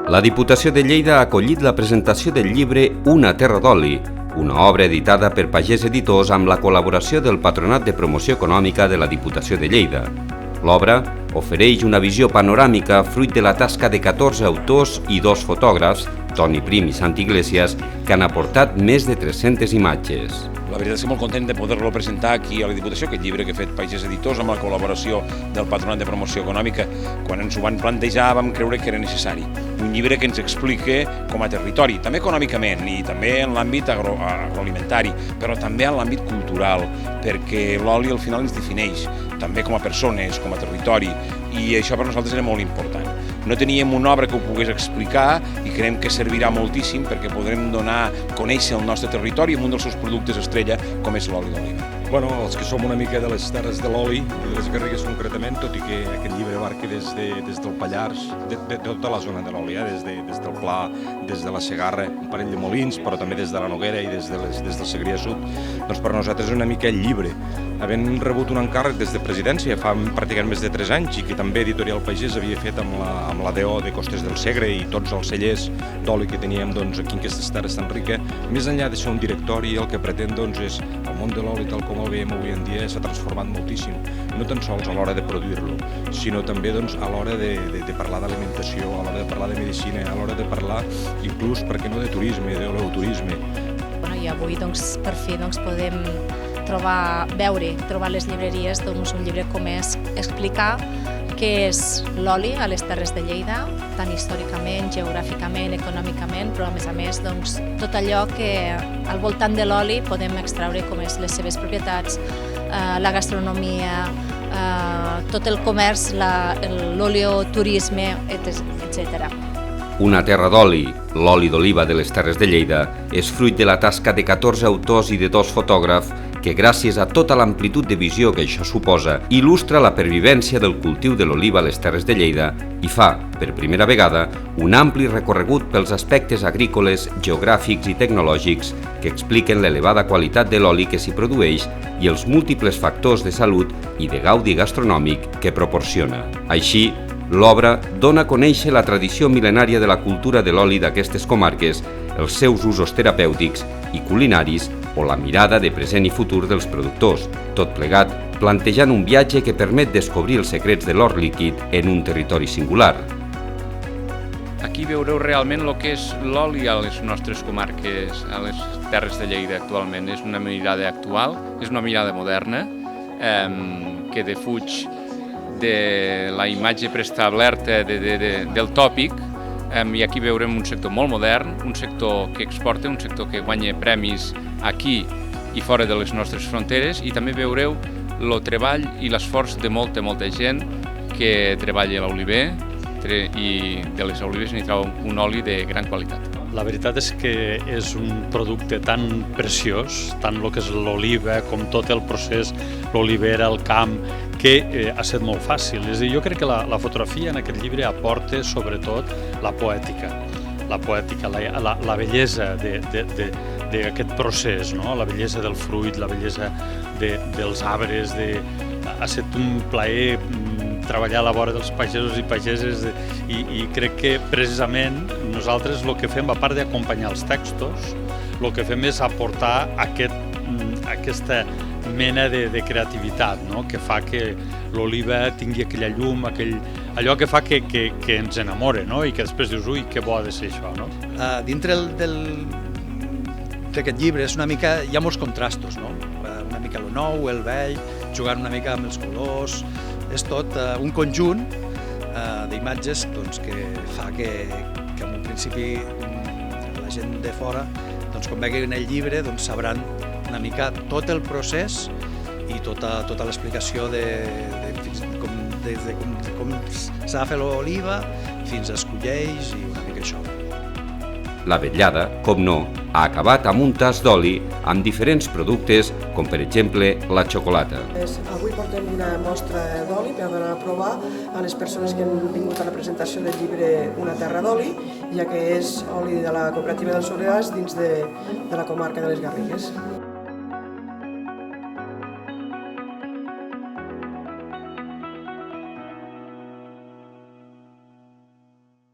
La Diputació de Lleida ha acollit la presentació del llibre Una terra d'oli, una obra editada per Pagès Editors amb la col·laboració del Patronat de Promoció Econòmica de la Diputació de Lleida. L'obra ofereix una visió panoràmica fruit de la tasca de 14 autors i 2 fotògrafs, Toni Prim i Santi Iglesias, que han aportat més de 300 imatges. La veritat és que molt content de poder-lo presentar aquí a la Diputació, aquest llibre que ha fet Pagès Editors amb la col·laboració del Patronat de Promoció Econòmica. Quan ens ho van plantejar vam creure que era necessari. Un llibre que ens explica com a territori, també econòmicament i també en l'àmbit agroalimentari, però també en l'àmbit cultural, perquè l'oli al final ens defineix, també com a persones, com a territori, i això per nosaltres era molt important. No teníem una obra que ho pogués explicar i creiem que servirà moltíssim perquè podrem donar a conèixer el nostre territori amb un dels seus productes estrella, com és l'oli d'oliva. Bueno, els que som una mica de les terres de l'oli, de les Garrigues concretament, tot i que aquest llibre abarca des del Pallars, de tota la zona de l'oli, des del Pla, des de la Segarra, un parell de molins, però també des de la Noguera i des del Segrià Sud, doncs per nosaltres és una mica el llibre. Havent rebut un encàrrec des de presidència fa pràcticament més de 3 anys i que també Editorial Pagès havia fet amb la DO de Costes del Segre i tots els cellers d'oli que teníem aquí en aquestes terres tan riques, més enllà de ser un directori, el que pretén és el món de l'oli tal com el veiem avui en dia s'ha transformat moltíssim, no tan sols a l'hora de produir-lo, sinó també a l'hora de parlar d'alimentació, a l'hora de parlar de medicina, a l'hora de parlar inclús, per què no, de turisme, d'oloturisme. I avui per fi podem trobar les llibreries un llibre com és explicar què és l'oli a les Terres de Lleida, tant històricament, geogràficament, econòmicament, però a més tot allò que al voltant de l'oli podem extraure com és les seves propietats, la gastronomia, tot el comerç, l'olioturisme, etc. Una terra d'oli, l'oli d'oliva de les Terres de Lleida, és fruit de la tasca de 14 autors i de 2 fotògrafs que, gràcies a tota l'amplitud de visió que això suposa, il·lustra la pervivència del cultiu de l'oliva a les Terres de Lleida i fa, per primera vegada, un ampli recorregut pels aspectes agrícoles, geogràfics i tecnològics que expliquen l'elevada qualitat de l'oli que s'hi produeix i els múltiples factors de salut i de gaudi gastronòmic que proporciona. Així, l'obra dona a conèixer la tradició mil·lenària de la cultura de l'oli d'aquestes comarques, els seus usos terapèutics i culinaris o la mirada de present i futur dels productors, tot plegat plantejant un viatge que permet descobrir els secrets de l'or líquid en un territori singular. Aquí veureu realment el que és l'oli a les nostres comarques, a les Terres de Lleida actualment. És una mirada actual, és una mirada moderna, que defuig de la imatge preestablerta del tòpic, i aquí veurem un sector molt modern, un sector que exporta, un sector que guanya premis aquí i fora de les nostres fronteres, i també veureu el treball i l'esforç de molta gent que treballa a l'oliver, i de les olives n'hi treu un oli de gran qualitat. La veritat és que és un producte tan preciós, tant el que és l'oliva com tot el procés, l'olivera, el camp, que ha estat molt fàcil. És a dir, jo crec que la fotografia en aquest llibre aporta sobretot la poètica, la bellesa d'aquest procés, la bellesa del fruit, la bellesa dels arbres. Ha estat un plaer treballar a la vora dels pagesos i pageses i crec que precisament nosaltres el que fem, a part d'acompanyar els textos, el que fem és aportar aquesta mena de creativitat, que fa que l'oliva tingui aquella llum, allò que fa que ens enamora i que després dius, ui, que bo ha de ser això. Dintre d'aquest llibre hi ha molts contrastos, una mica el nou, el vell, jugant una mica amb els colors. És tot un conjunt d'imatges que fa que en un principi la gent de fora, quan veguin el llibre, sabran una mica tot el procés i tota l'explicació de com s'ha de fer l'oliva fins a escolleix i una mica això. La vetllada, com no, ha acabat amb un tas d'oli amb diferents productes, com per exemple la xocolata. Avui portem una mostra d'oli per donar a provar a les persones que han vingut a la presentació del llibre Una terra d'oli, ja que és oli de la cooperativa del Soleràs dins de la comarca de les Garrigues.